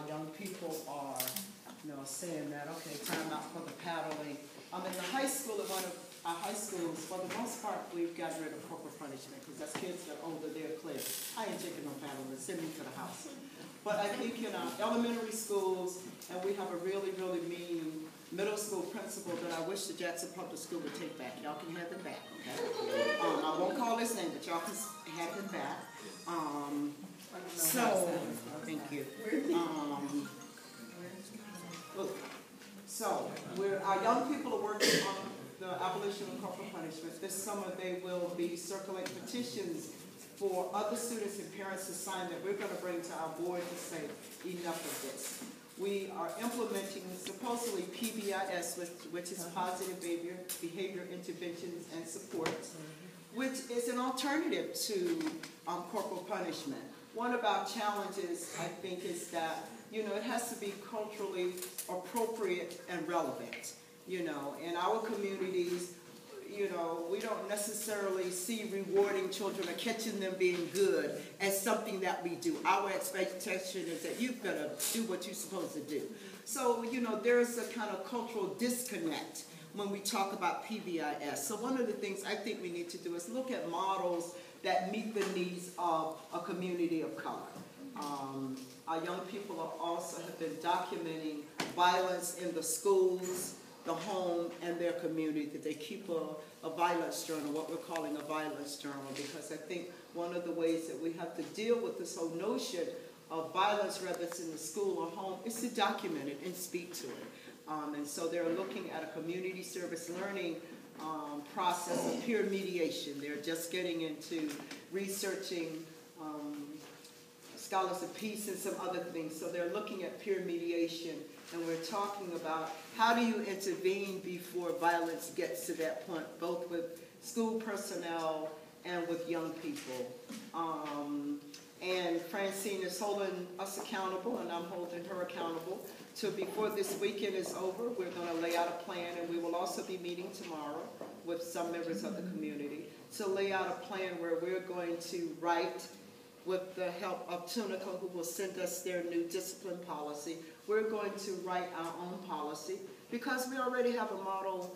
our young people are, saying that, okay, time out for the paddling. In the high school, at one of our high schools, for the most part, we've gotten rid of corporal punishment, because as kids get older, they're clear. I ain't taking no paddling, send me to the house. But I think in our elementary schools, and we have a really, really mean middle school principal that I wish the Jackson Public School would take back. Y'all can have him back, okay? I won't call his name, but y'all can have him back. Thank you. So, our young people are working on the abolition of corporal punishment. This summer they will be circulating petitions for other students and parents to sign that we're going to bring to our board to say enough of this. We are implementing supposedly PBIS, which is positive behavior interventions and supports, which is an alternative to corporal punishment. One of our challenges, I think, is that it has to be culturally appropriate and relevant. In our communities, we don't necessarily see rewarding children or catching them being good as something that we do. Our expectation is that you've got to do what you're supposed to do. So, there's a kind of cultural disconnect when we talk about PBIS. So one of the things I think we need to do is look at models that meet the needs of a community of color. Our young people also have been documenting violence in the schools, the home, and their community, that they keep a violence journal, what we're calling a violence journal, because I think one of the ways that we have to deal with this whole notion of violence, whether it's in the school or home, is to document it and speak to it. And so they're looking at a community service learning process of peer mediation. They're just getting into researching Scholars of Peace and some other things. So they're looking at peer mediation, and we're talking about how do you intervene before violence gets to that point, both with school personnel and with young people. And Francine is holding us accountable, and I'm holding her accountable. So before this weekend is over, we're going to lay out a plan, and we will also be meeting tomorrow with some members of the community to lay out a plan where we're going to write, with the help of Tunica, who will send us their new discipline policy. We're going to write our own policy because we already have a model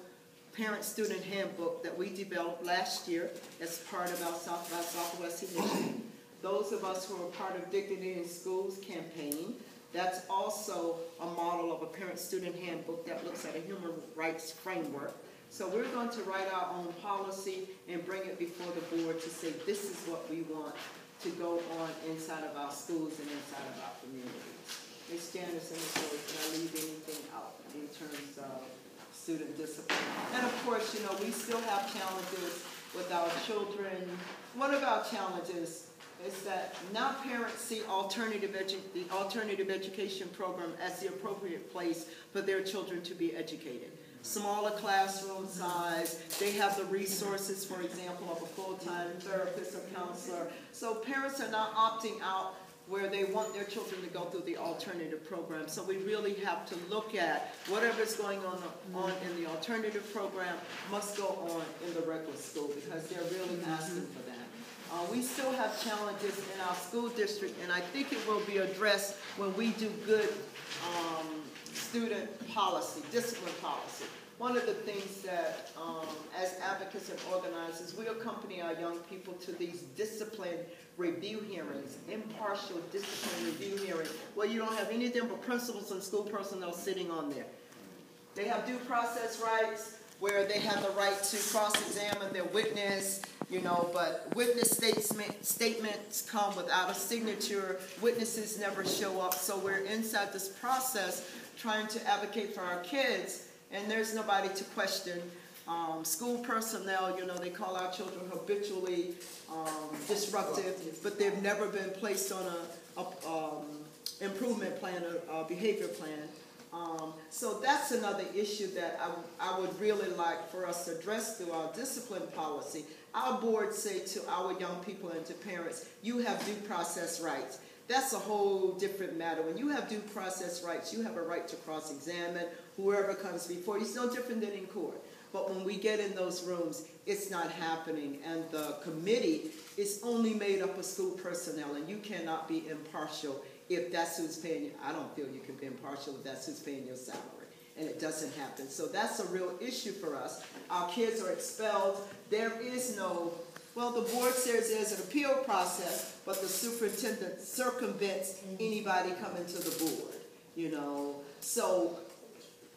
parent-student handbook that we developed last year as part of our South by Southwest initiative. Those of us who are part of Dignity in Schools campaign, that's also a model of a parent-student handbook that looks at a human rights framework. So we're going to write our own policy and bring it before the board to say this is what we want to go on inside of our schools and inside of our communities. Ms. Janice and Ms. Rose, can I leave anything out in terms of student discipline? And of course, we still have challenges with our children. One of our challenges is that now parents see the alternative education program as the appropriate place for their children to be educated. Smaller classroom size, they have the resources, for example, of a full-time therapist or counselor. So parents are now opting out where they want their children to go through the alternative program. So we really have to look at whatever's going on in the alternative program must go on in the regular school, because they're really asking for that. We still have challenges in our school district, and I think it will be addressed when we do good student policy, discipline policy. One of the things that, as advocates and organizers, we accompany our young people to these discipline review hearings, impartial discipline review hearings, where you don't have anything but principals and school personnel sitting on there. They have due process rights, where they have the right to cross-examine their witness, but witness statements come without a signature. Witnesses never show up. So we're inside this process trying to advocate for our kids, and there's nobody to question. School personnel, they call our children habitually disruptive, but they've never been placed on a improvement plan, a behavior plan. So that's another issue that I would really like for us to address through our discipline policy. Our boards say to our young people and to parents, you have due process rights. That's a whole different matter. When you have due process rights, you have a right to cross-examine whoever comes before you. It's no different than in court. But when we get in those rooms, it's not happening. And the committee is only made up of school personnel, and you cannot be impartial if that's who's paying you. I don't feel you can be impartial if that's who's paying your salary. And it doesn't happen. So that's a real issue for us. Our kids are expelled. There is no, well, the board says there's an appeal process, but the superintendent circumvents anybody coming to the board, you know. So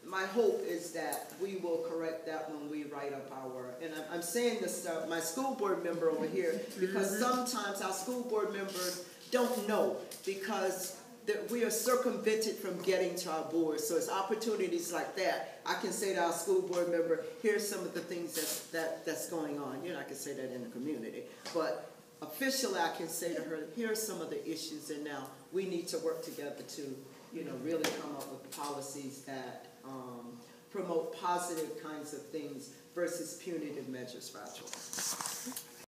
my hope is that we will correct that when we write up our, and I'm saying this to my school board member over here, because sometimes our school board members don't know, because that we are circumvented from getting to our board. So it's opportunities like that. I can say to our school board member, here's some of the things that's going on. You know, I can say that in the community. But officially, I can say to her, here are some of the issues, and now we need to work together to, you know, really come up with policies that promote positive kinds of things versus punitive measures for our children.